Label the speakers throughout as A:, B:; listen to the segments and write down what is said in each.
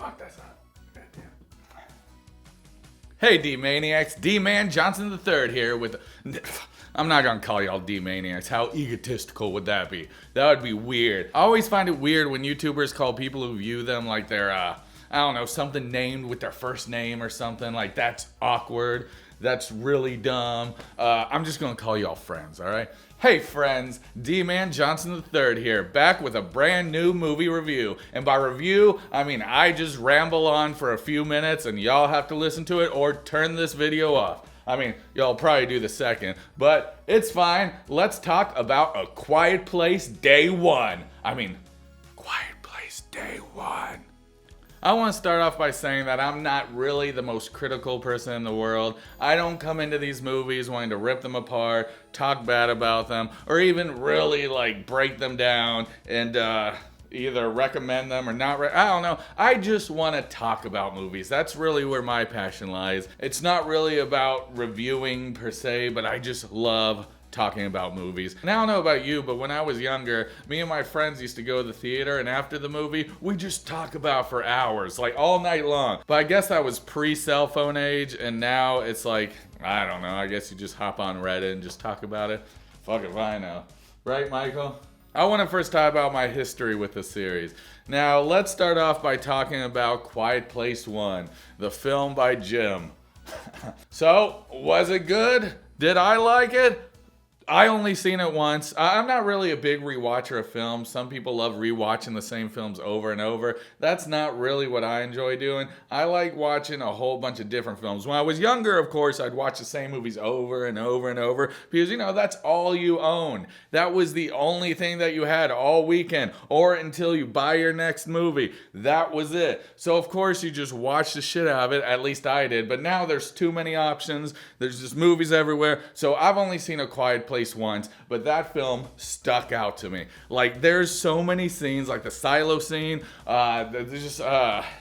A: fuck, that's not. Goddamn. Hey, D-maniacs. D-man Johnson III here with... I'm not gonna call y'all D-maniacs. How egotistical would that be? That would be weird. I always find it weird when YouTubers call people who view them like they're, I don't know, something named with their first name or something. Like, that's awkward. That's really dumb. I'm just gonna call y'all friends, alright? Hey friends, D-man Johnson III here, back with a brand new movie review. And by review, I mean I just ramble on for a few minutes and y'all have to listen to it or turn this video off. I mean, y'all probably do the second, but it's fine. Let's talk about A Quiet Place Day 1. Quiet Place Day 1. I want to start off by saying that I'm not really the most critical person in the world. I don't come into these movies wanting to rip them apart, talk bad about them, or even really like break them down and either recommend them or not. I don't know. I just want to talk about movies. That's really where my passion lies. It's not really about reviewing per se, but I just love talking about movies. And I don't know about you, but when I was younger, me and my friends used to go to the theater, and after the movie, we just talk about for hours, like all night long. But I guess that was pre-cell phone age, and now it's like, I don't know, I guess you just hop on Reddit and just talk about it. Fuck if I know. Right, Michael? I want to first talk about my history with the series. Now, let's start off by talking about Quiet Place 1, the film by Jim. So, was it good? Did I like it? I only seen it once. I'm not really a big rewatcher of films. Some people love rewatching the same films over and over. That's not really what I enjoy doing. I like watching a whole bunch of different films. When I was younger, of course, I'd watch the same movies over and over and over because, you know, that's all you own. That was the only thing that you had all weekend or until you buy your next movie. That was it. So, of course, you just watch the shit out of it. At least I did. But now there's too many options. There's just movies everywhere. So I've only seen A Quiet Place once, but that film stuck out to me. Like, there's so many scenes, like the silo scene, there's just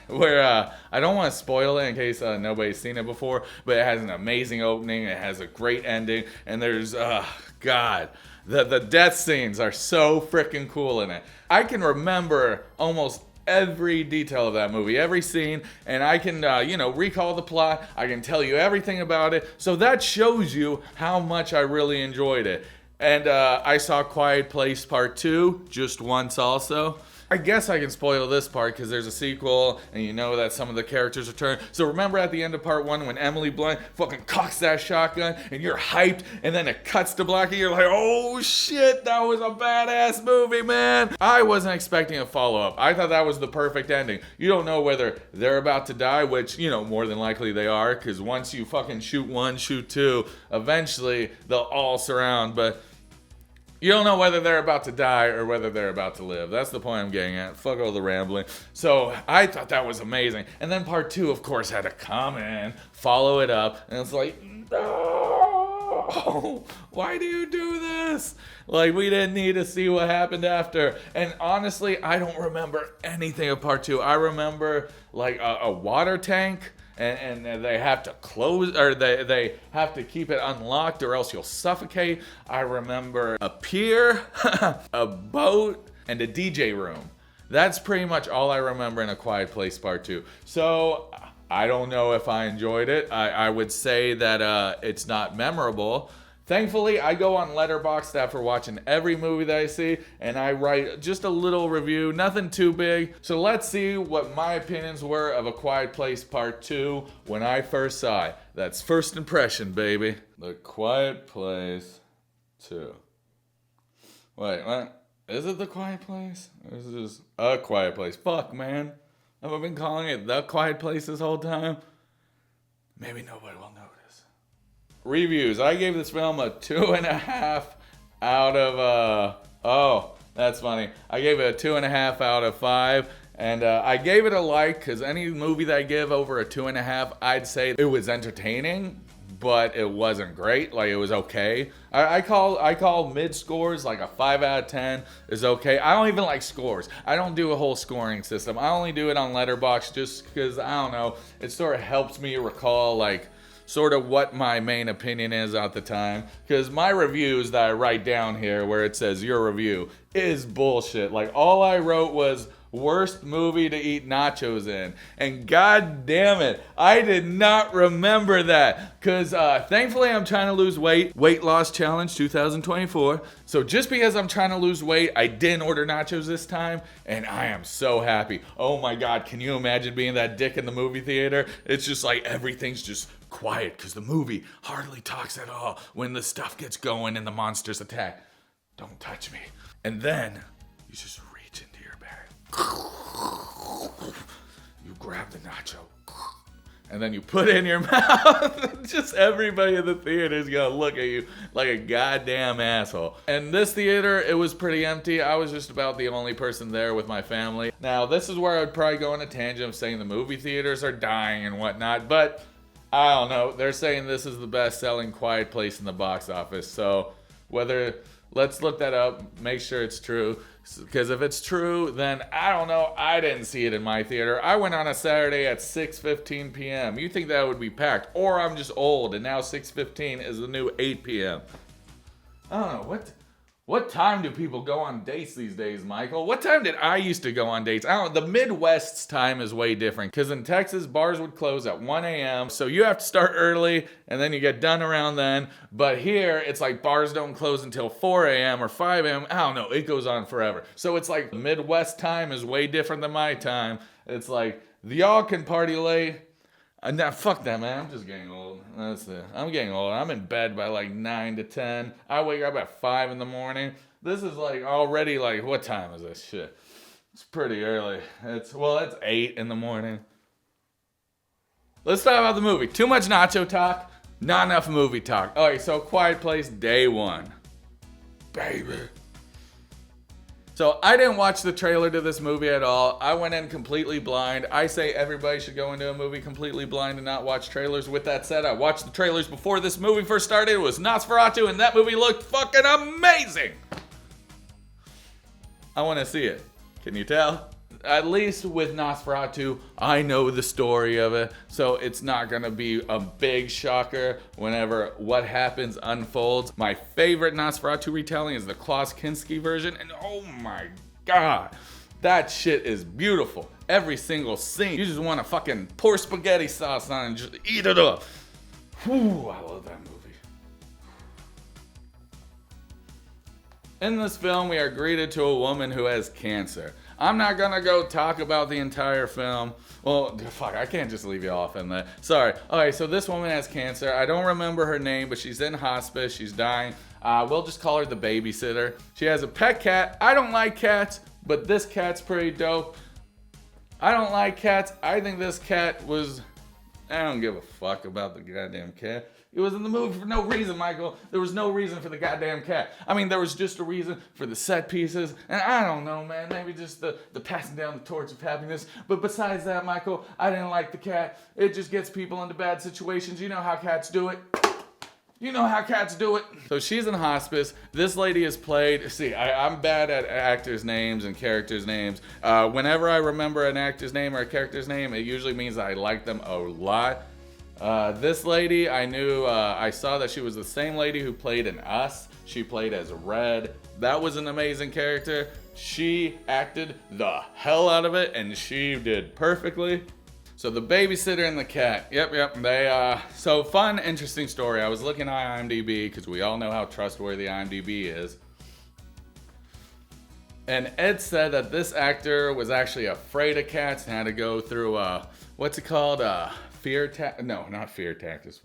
A: where I don't want to spoil it in case nobody's seen it before, but it has an amazing opening, it has a great ending, and there's God, the death scenes are so freaking cool in it. I can remember almost every detail of that movie, every scene, and I can, recall the plot. I can tell you everything about it. So that shows you how much I really enjoyed it. And I saw Quiet Place Part 2 just once also. I guess I can spoil this part because there's a sequel and you know that some of the characters return. So remember at the end of part 1 when Emily Blunt fucking cocks that shotgun and you're hyped and then it cuts to black and you're like, oh shit, that was a badass movie, man. I wasn't expecting a follow-up. I thought that was the perfect ending. You don't know whether they're about to die, which, you know, more than likely they are, because once you fucking shoot 1, shoot 2, eventually they'll all surround, but you don't know whether they're about to die or whether they're about to live. That's the point I'm getting at. Fuck all the rambling. So I thought that was amazing. And then part 2, of course, had to come in, follow it up. And it's like, no, why do you do this? Like, we didn't need to see what happened after. And honestly, I don't remember anything of part 2. I remember like a water tank. And they have to close, or they have to keep it unlocked or else you'll suffocate. I remember a pier, a boat, and a DJ room. That's pretty much all I remember in A Quiet Place Part 2. So I don't know if I enjoyed it. I would say that it's not memorable. Thankfully, I go on Letterboxd after watching every movie that I see, and I write just a little review, nothing too big. So let's see what my opinions were of A Quiet Place Part 2 when I first saw it. That's first impression, baby. The Quiet Place 2. Wait, what? Is it The Quiet Place? Or is it just A Quiet Place? Fuck, man. Have I been calling it The Quiet Place this whole time? Maybe nobody will notice. Reviews. I gave this film a 2.5 out of, that's funny. I gave it a 2.5 out of 5. And I gave it a like because any movie that I give over a 2.5, I'd say it was entertaining, but it wasn't great. Like, it was okay. I call mid scores like a 5 out of 10 is okay. I don't even like scores. I don't do a whole scoring system. I only do it on Letterboxd just because, I don't know, it sort of helps me recall like sort of what my main opinion is at the time, because my reviews that I write down here where it says your review is bullshit. Like, all I wrote was worst movie to eat nachos in. And god damn it, I did not remember that. Because thankfully I'm trying to lose weight. Weight loss challenge 2024. So just because I'm trying to lose weight, I didn't order nachos this time. And I am so happy. Oh my god, can you imagine being that dick in the movie theater? It's just like everything's just quiet because the movie hardly talks at all when the stuff gets going and the monsters attack. Don't touch me. And then you just reach into your bag. You grab the nacho. And then you put it in your mouth. Just everybody in the theater is gonna look at you like a goddamn asshole. And this theater, it was pretty empty. I was just about the only person there with my family. Now, this is where I would probably go on a tangent of saying the movie theaters are dying and whatnot, but I don't know. They're saying this is the best-selling quiet place in the box office. So let's look that up, make sure it's true. Because if it's true, then I don't know. I didn't see it in my theater. I went on a Saturday at 6:15 p.m. You think that would be packed? Or I'm just old, and now 6:15 is the new 8 p.m. I don't know. What time do people go on dates these days, Michael? What time did I used to go on dates? I don't know. The Midwest's time is way different. Because in Texas, bars would close at 1 a.m. So you have to start early, and then you get done around then. But here, it's like bars don't close until 4 a.m. or 5 a.m. I don't know. It goes on forever. So it's like the Midwest time is way different than my time. It's like, y'all can party late. Nah, fuck that, man. I'm just getting old. I'm getting old. I'm in bed by like 9 to 10. I wake up at 5 in the morning. This is like already like, what time is this shit? It's pretty early. It's 8 in the morning. Let's talk about the movie. Too much nacho talk, not enough movie talk. Alright, so Quiet Place Day 1. Baby. So I didn't watch the trailer to this movie at all. I went in completely blind. I say everybody should go into a movie completely blind and not watch trailers. With that said, I watched the trailers before this movie first started. It was Nosferatu, and that movie looked fucking amazing. I want to see it. Can you tell? At least with Nosferatu, I know the story of it, so it's not gonna be a big shocker whenever what happens unfolds. My favorite Nosferatu retelling is the Klaus Kinski version, and oh my god, that shit is beautiful. Every single scene, you just want to fucking pour spaghetti sauce on it and just eat it up. Whew, I love that movie. In this film, we are greeted to a woman who has cancer. I'm not gonna go talk about the entire film. Well, fuck, I can't just leave you off in that. Sorry. Okay, so this woman has cancer. I don't remember her name, but she's in hospice. She's dying. We'll just call her the babysitter. She has a pet cat. I don't like cats, but this cat's pretty dope. I don't like cats. I think this cat was... I don't give a fuck about the goddamn cat. It was in the movie for no reason, Michael. There was no reason for the goddamn cat. I mean, there was just a reason for the set pieces. And I don't know, man. Maybe just the passing down the torch of happiness. But besides that, Michael, I didn't like the cat. It just gets people into bad situations. You know how cats do it. You know how cats do it. So she's in hospice. This lady is played... See, I'm bad at actors' names and characters' names. Whenever I remember an actor's name or a character's name, it usually means I like them a lot. This lady, I saw that she was the same lady who played in Us. She played as Red. That was an amazing character. She acted the hell out of it, and she did perfectly. So the babysitter and the cat. Yep. So fun, interesting story. I was looking at IMDb, because we all know how trustworthy IMDb is. And Ed said that this actor was actually afraid of cats and had to go through, what's it called? Not fear tactics.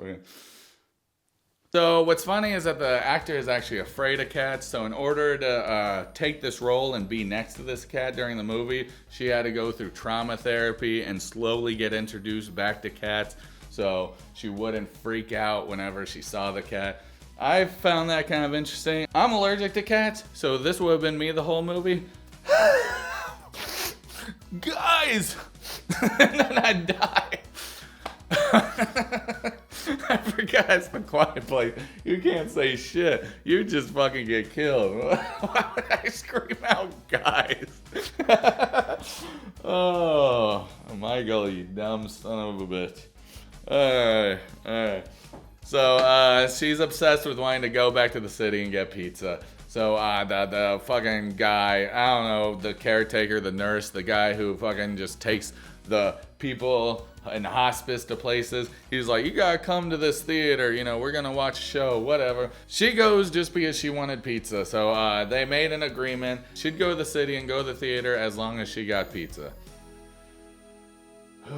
A: So what's funny is that the actor is actually afraid of cats. So in order to take this role and be next to this cat during the movie, she had to go through trauma therapy and slowly get introduced back to cats so she wouldn't freak out whenever she saw the cat. I found that kind of interesting. I'm allergic to cats, so this would have been me the whole movie. Guys! And then I die. I forgot it's the Quiet Place. You can't say shit. You just fucking get killed. Why would I scream out, guys? Oh, Michael, you dumb son of a bitch. Alright. So, she's obsessed with wanting to go back to the city and get pizza. So the fucking guy, I don't know, the caretaker, the nurse, the guy who fucking just takes the people in hospice to places, he's like, you gotta come to this theater, you know, we're gonna watch a show, whatever. She goes just because she wanted pizza. So they made an agreement. She'd go to the city and go to the theater as long as she got pizza. I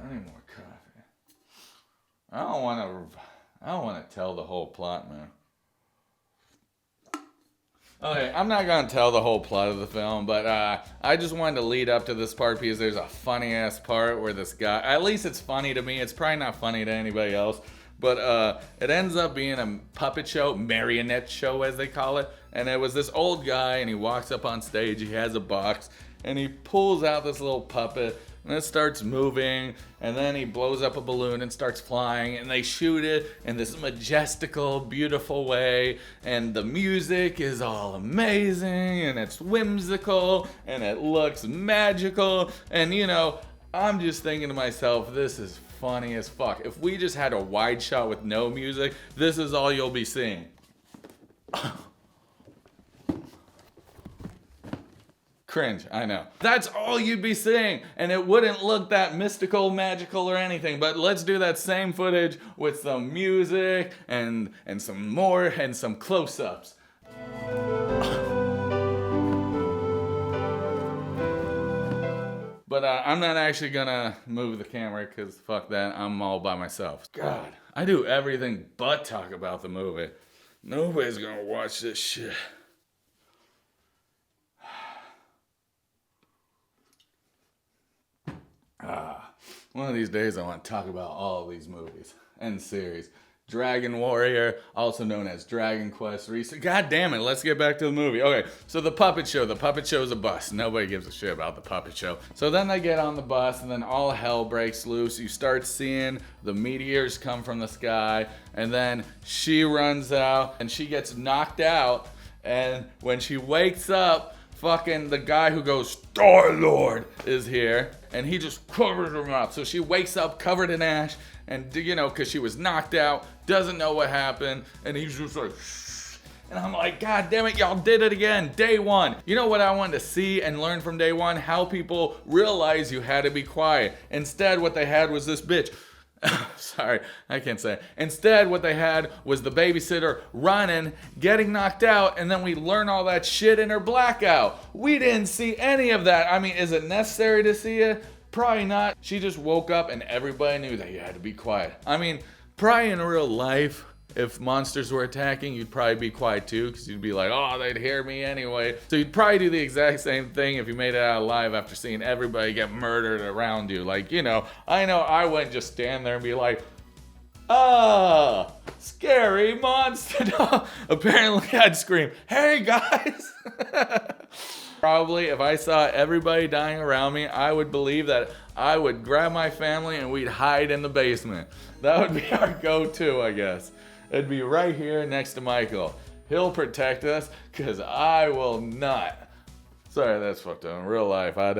A: need more coffee. I don't want to tell the whole plot, man. Okay, I'm not gonna tell the whole plot of the film, but I just wanted to lead up to this part because there's a funny ass part where this guy, at least it's funny to me, it's probably not funny to anybody else, but it ends up being a puppet show, marionette show as they call it, and it was this old guy, and he walks up on stage, he has a box, and he pulls out this little puppet, and it starts moving, and then he blows up a balloon and starts flying, and they shoot it in this majestical, beautiful way, and the music is all amazing, and it's whimsical, and it looks magical, and you know, I'm just thinking to myself, this is funny as fuck. If we just had a wide shot with no music, this is all you'll be seeing. Cringe, I know. That's all you'd be seeing, and it wouldn't look that mystical, magical, or anything, but let's do that same footage with some music and some more and some close-ups. But I'm not actually gonna move the camera because fuck that, I'm all by myself. God, I do everything but talk about the movie. Nobody's gonna watch this shit. One of these days I want to talk about all of these movies and series. Dragon Warrior, also known as Dragon Quest Recent. God damn it, let's get back to the movie. Okay, so the puppet show. The puppet show is a bust. Nobody gives a shit about the puppet show. So then they get on the bus and then all hell breaks loose. You start seeing the meteors come from the sky, and then she runs out and she gets knocked out, and when she wakes up, fucking the guy who goes, Star-Lord is here, and he just covers her mouth. So she wakes up covered in ash, and you know, because she was knocked out, doesn't know what happened, and he's just like, shh. And I'm like, God damn it, y'all did it again, day one. You know what I wanted to see and learn from day one? How people realize you had to be quiet. Instead, what they had was this bitch. Sorry, I can't say it. Instead, what they had was the babysitter running, getting knocked out, and then we learn all that shit in her blackout. We didn't see any of that. I mean, is it necessary to see it? Probably not. She just woke up and everybody knew that you had to be quiet. I mean, probably in real life, if monsters were attacking, you'd probably be quiet too, because you'd be like, oh, they'd hear me anyway. So you'd probably do the exact same thing if you made it out alive after seeing everybody get murdered around you. Like, you know I wouldn't just stand there and be like, scary monster. No, apparently I'd scream, hey guys. Probably if I saw everybody dying around me, I would believe that I would grab my family and we'd hide in the basement. That would be our go-to, I guess. It'd be right here next to Michael. He'll protect us, cause I will not. Sorry, that's fucked up. In real life, I'd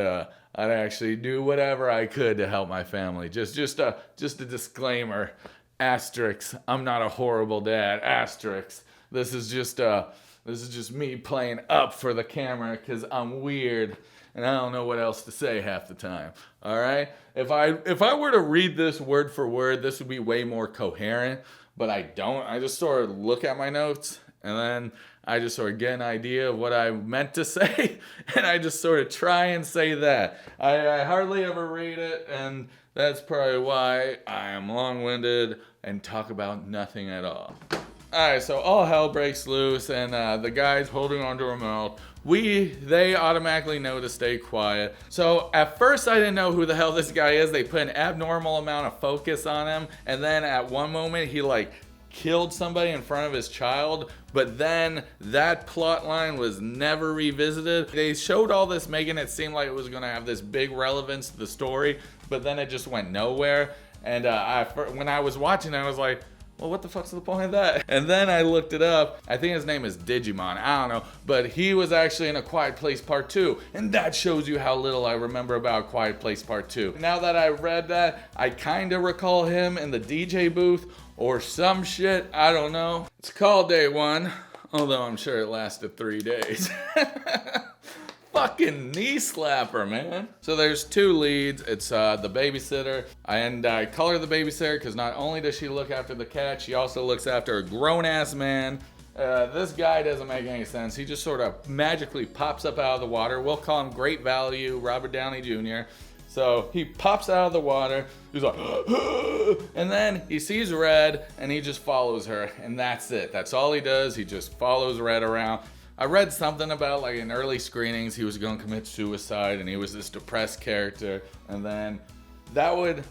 A: actually do whatever I could to help my family. Just a disclaimer. Asterisk. I'm not a horrible dad. Asterisk. This is just me playing up for the camera, cause I'm weird and I don't know what else to say half the time. All right. If I were to read this word for word, this would be way more coherent. But I don't. I just sort of look at my notes, and then I just sort of get an idea of what I meant to say, and I just sort of try and say that. I hardly ever read it, and that's probably why I am long-winded and talk about nothing at all. Alright, so all hell breaks loose, and the guy's holding onto her mouth. They automatically know to stay quiet. So at first I didn't know who the hell this guy is. They put an abnormal amount of focus on him, and then at one moment he like killed somebody in front of his child, but then that plot line was never revisited. They showed all this making it seem like it was gonna have this big relevance to the story, but then it just went nowhere. And when I was watching, I was like, well, what the fuck's the point of that? And then I looked it up. I think his name is Dee-man. I don't know. But he was actually in A Quiet Place Part 2. And that shows you how little I remember about Quiet Place Part 2. Now that I read that, I kind of recall him in the DJ booth or some shit. I don't know. It's called Day One Although I'm sure it lasted 3 days. Fucking knee slapper, man. So there's 2 leads. It's the babysitter. And I call her the babysitter because not only does she look after the cat, she also looks after a grown-ass man. This guy doesn't make any sense. He just sort of magically pops up out of the water. We'll call him Great Value, Robert Downey Jr. So he pops out of the water. He's like, and then he sees Red and he just follows her. And that's it. That's all he does. He just follows Red around. I read something about, like, in early screenings, he was going to commit suicide and he was this depressed character. And then that would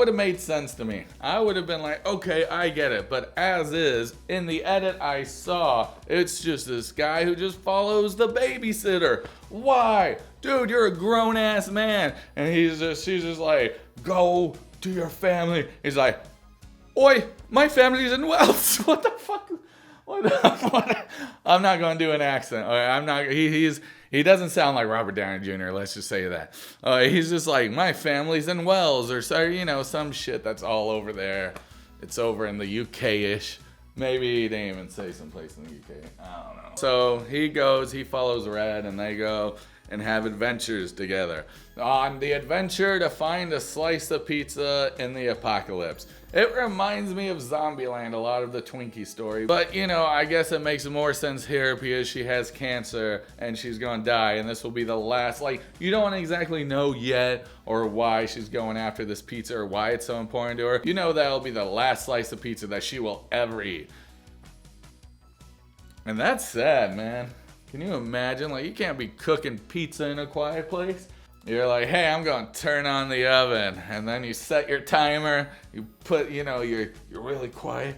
A: have made sense to me. I would have been like, okay, I get it. But as is, in the edit I saw, it's just this guy who just follows the babysitter. Why? Dude, you're a grown-ass man. And she's just like, go to your family. He's like, oi, my family's in Wales. What the fuck? What? I'm not going to do an accent. I'm not. He doesn't sound like Robert Downey Jr. Let's just say that. He's just like, my family's in Wales, or some shit that's all over there. It's over in the UK-ish. Maybe he didn't even say someplace in the UK. I don't know. So he follows Red, and they go and have adventures together. On the adventure to find a slice of pizza in the apocalypse. It reminds me of Zombieland, a lot of the Twinkie story. But, I guess it makes more sense here because she has cancer and she's gonna die. And this will be the last, you don't exactly know yet or why she's going after this pizza or why it's so important to her. You know that'll be the last slice of pizza that she will ever eat. And that's sad, man. Can you imagine? You can't be cooking pizza in a quiet place. You're like, hey, I'm gonna turn on the oven, and then you set your timer. You put, you're really quiet.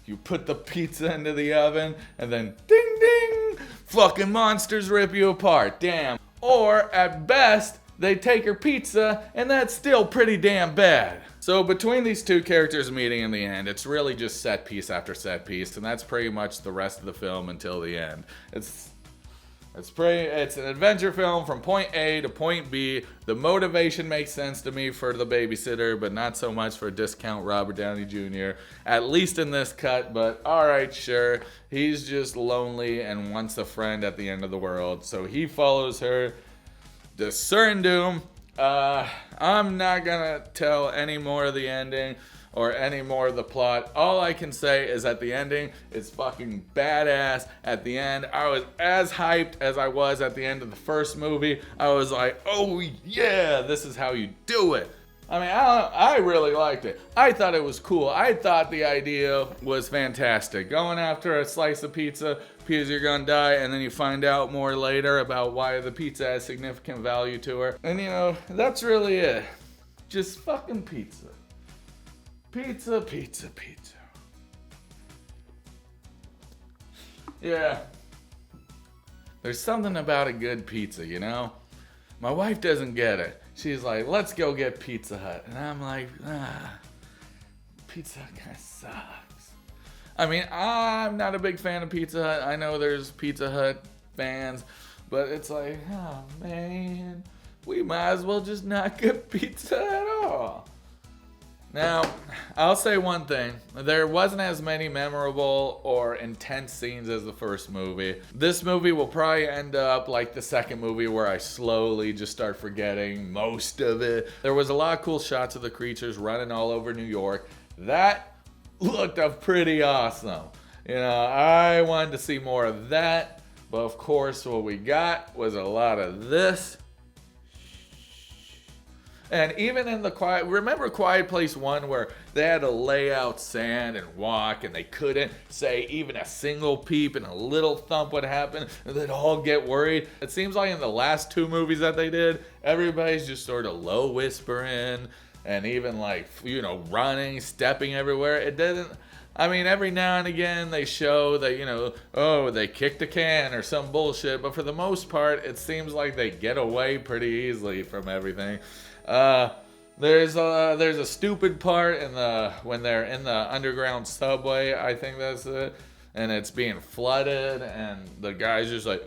A: You put the pizza into the oven, and then ding ding, fucking monsters rip you apart. Damn. Or at best, they take your pizza, and that's still pretty damn bad. So between these 2 characters meeting in the end, it's really just set piece after set piece, and that's pretty much the rest of the film until the end. It's an adventure film from point A to point B. The motivation makes sense to me for the babysitter, but not so much for discount Robert Downey Jr., at least in this cut, but alright, sure. He's just lonely and wants a friend at the end of the world, so he follows her to certain doom. I'm not gonna tell any more of the ending or any more of the plot. All I can say is that the ending is fucking badass. At the end, I was as hyped as I was at the end of the first movie. I was like, oh yeah, this is how you do it. I mean, I really liked it. I thought it was cool. I thought the idea was fantastic. Going after a slice of pizza because you're gonna die, and then you find out more later about why the pizza has significant value to her. And that's really it. Just fucking pizza. Pizza, pizza, pizza. Yeah. There's something about a good pizza, My wife doesn't get it. She's like, let's go get Pizza Hut. And I'm like, Pizza Hut kind of sucks. I mean, I'm not a big fan of Pizza Hut. I know there's Pizza Hut fans, but it's like, oh man, we might as well just not get pizza at all. Now, I'll say one thing. There wasn't as many memorable or intense scenes as the first movie. This movie will probably end up like the second movie where I slowly just start forgetting most of it. There was a lot of cool shots of the creatures running all over New York. That looked pretty awesome. I wanted to see more of that. But of course, what we got was a lot of this. And even in remember Quiet Place 1 where they had to lay out sand and walk and they couldn't say even a single peep and a little thump would happen and they'd all get worried? It seems like in the last 2 movies that they did, everybody's just sort of low whispering and even running, stepping everywhere. It doesn't, every now and again they show that, they kicked a can or some bullshit, but for the most part, it seems like they get away pretty easily from everything. There's a stupid part when they're in the underground subway, I think that's it, and it's being flooded, and the guy's just like,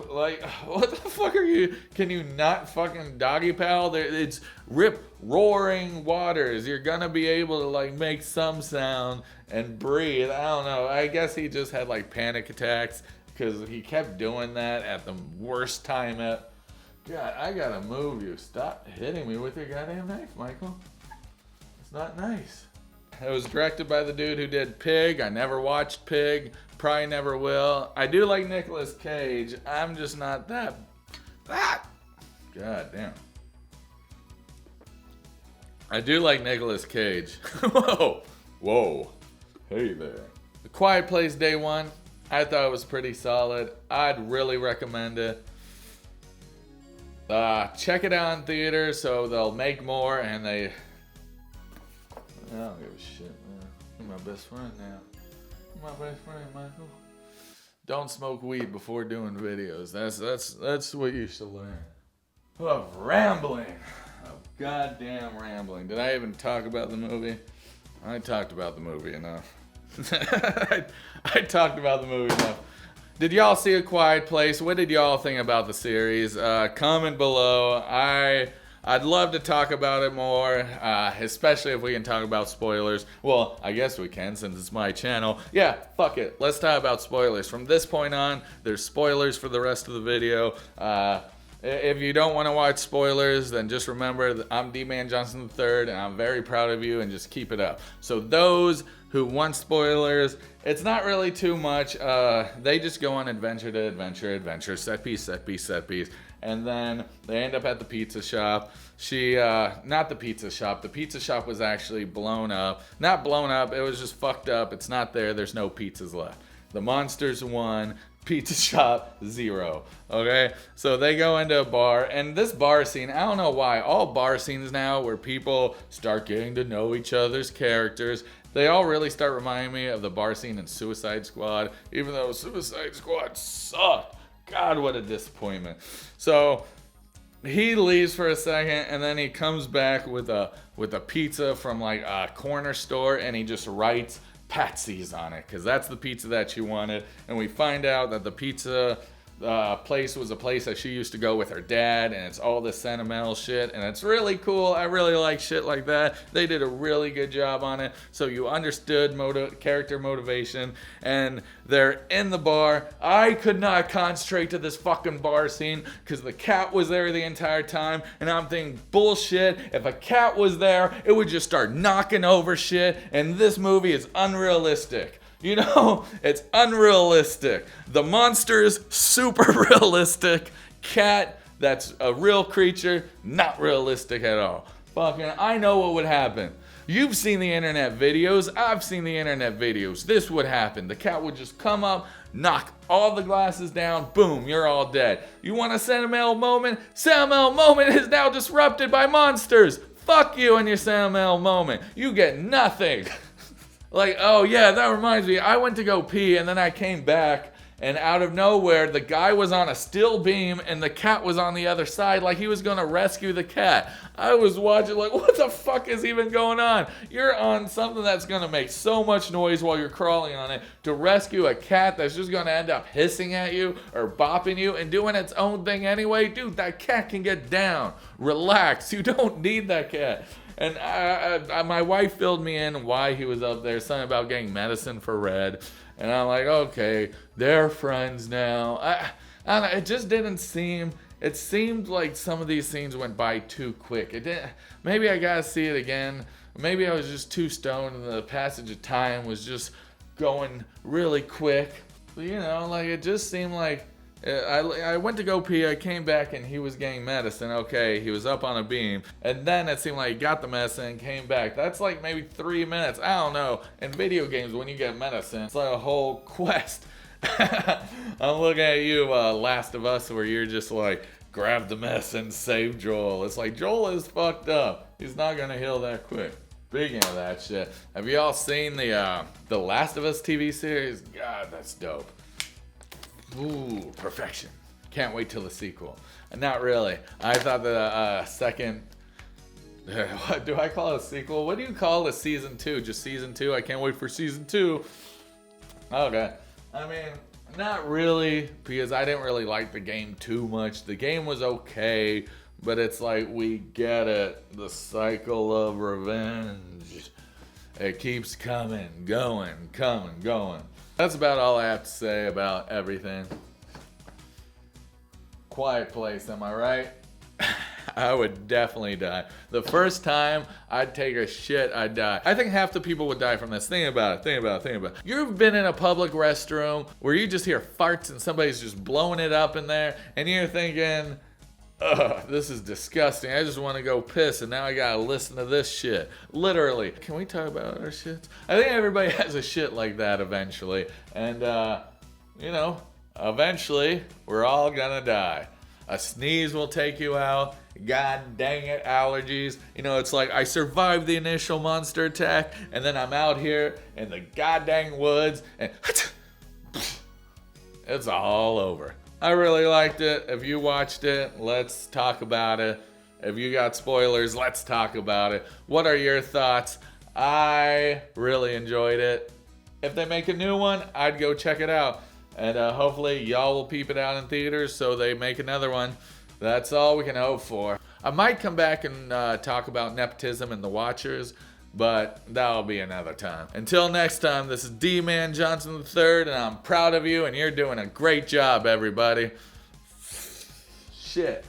A: Like, what the fuck are you? Can you not fucking doggy paddle? It's rip roaring waters. You're gonna be able to like make some sound and breathe. I don't know. I guess he just had like panic attacks because he kept doing that at the worst time. God, I gotta move you. Stop hitting me with your goddamn knife, Michael. It's not nice. It was directed by the dude who did Pig. I never watched Pig. Probably never will. I do like Nicolas Cage. I'm just not that. God damn. I do like Nicolas Cage. Whoa. Whoa. Hey there. The Quiet Place Day 1. I thought it was pretty solid. I'd really recommend it. Check it out in theaters so they'll make more and they... I don't give a shit, man. You're my best friend now. You're my best friend, Michael. Don't smoke weed before doing videos. That's what you should learn. Of rambling. Of goddamn rambling. Did I even talk about the movie? I talked about the movie enough. I talked about the movie enough. Did y'all see A Quiet Place? What did y'all think about the series? Comment below. I'd love to talk about it more, especially if we can talk about spoilers. Well, I guess we can since it's my channel. Yeah, fuck it. Let's talk about spoilers. From this point on, there's spoilers for the rest of the video. If you don't want to watch spoilers, then just remember that I'm Dee-man Johnson III, and I'm very proud of you, and just keep it up. So those who want spoilers, it's not really too much. They just go on adventure to adventure, set piece, and then they end up at the pizza shop. Not the pizza shop. The pizza shop was actually blown up. Not blown up, it was just fucked up. It's not there. There's no pizzas left. The monsters won. Pizza shop 0. Okay, so they go into a bar, and this bar scene, I don't know why, all bar scenes now where people start getting to know each other's characters, they all really start reminding me of the bar scene in Suicide Squad, even though Suicide Squad sucked. God, what a disappointment. So he leaves for a second, and then he comes back with a pizza from like a corner store, and he just writes Patsy's on it, because that's the pizza that she wanted. And we find out that the pizza place was a place that she used to go with her dad, and it's all this sentimental shit, and it's really cool. I really like shit like that. They did a really good job on it, so you understood character motivation, and they're in the bar. I could not concentrate to this fucking bar scene because the cat was there the entire time, and I'm thinking, bullshit, if a cat was there, it would just start knocking over shit, and this movie is unrealistic. You know, it's unrealistic. The monster's super realistic. Cat, that's a real creature, not realistic at all. Fucking, I know what would happen. You've seen the internet videos. I've seen the internet videos. This would happen. The cat would just come up, knock all the glasses down, boom, you're all dead. You want a sentimental moment? Sentimental moment is now disrupted by monsters. Fuck you and your sentimental moment. You get nothing. Like, oh yeah, that reminds me, I went to go pee and then I came back and out of nowhere, the guy was on a steel beam and the cat was on the other side like he was gonna rescue the cat. I was watching like, what the fuck is even going on? You're on something that's gonna make so much noise while you're crawling on it to rescue a cat that's just gonna end up hissing at you or bopping you and doing its own thing anyway. Dude, that cat can get down. Relax, you don't need that cat. And my wife filled me in why he was up there, something about getting medicine for Red. And I'm like, okay, they're friends now. I don't know, it just didn't seem, it seemed like some of these scenes went by too quick. It didn't, maybe I gotta see it again. Maybe I was just too stoned and the passage of time was just going really quick. But you know, like it just seemed like, I went to go pee, I came back and he was getting medicine. Okay, he was up on a beam. And then it seemed like he got the medicine and came back. That's like maybe 3 minutes. I don't know. In video games, when you get medicine, it's like a whole quest. I'm looking at you, Last of Us, where you're just like, grab the medicine, save Joel. It's like, Joel is fucked up. He's not gonna heal that quick. Speaking of that shit, have you all seen the Last of Us TV series? God, that's dope. Ooh, perfection. Can't wait till the sequel. Not really. I thought the second... What do I call it, a sequel? What do you call a season 2? Just season 2? I can't wait for season 2. Okay. I mean, Not really, because I didn't really like the game too much. The game was okay, but it's like, we get it. The cycle of revenge. It keeps coming, going, coming, going. That's about all I have to say about everything. Quiet Place, am I right? I would definitely die. The first time I'd take a shit, I'd die. I think half the people would die from this. Think about it. You've been in a public restroom where you just hear farts and somebody's just blowing it up in there, and you're thinking, ugh, this is disgusting. I just want to go piss, and now I gotta listen to this shit. Literally. Can we talk about our shits? I think everybody has a shit like that eventually. And, eventually, we're all gonna die. A sneeze will take you out. God dang it, allergies. It's like I survived the initial monster attack, and then I'm out here in the goddamn woods, and it's all over. I really liked it. If you watched it, let's talk about it. If you got spoilers, let's talk about it. What are your thoughts? I really enjoyed it. If they make a new one, I'd go check it out. And hopefully y'all will peep it out in theaters so they make another one. That's all we can hope for. I might come back and talk about nepotism and the Watchers, but that'll be another time. Until next time, this is Dee-man Johnson III, and I'm proud of you, and you're doing a great job, everybody. Shit.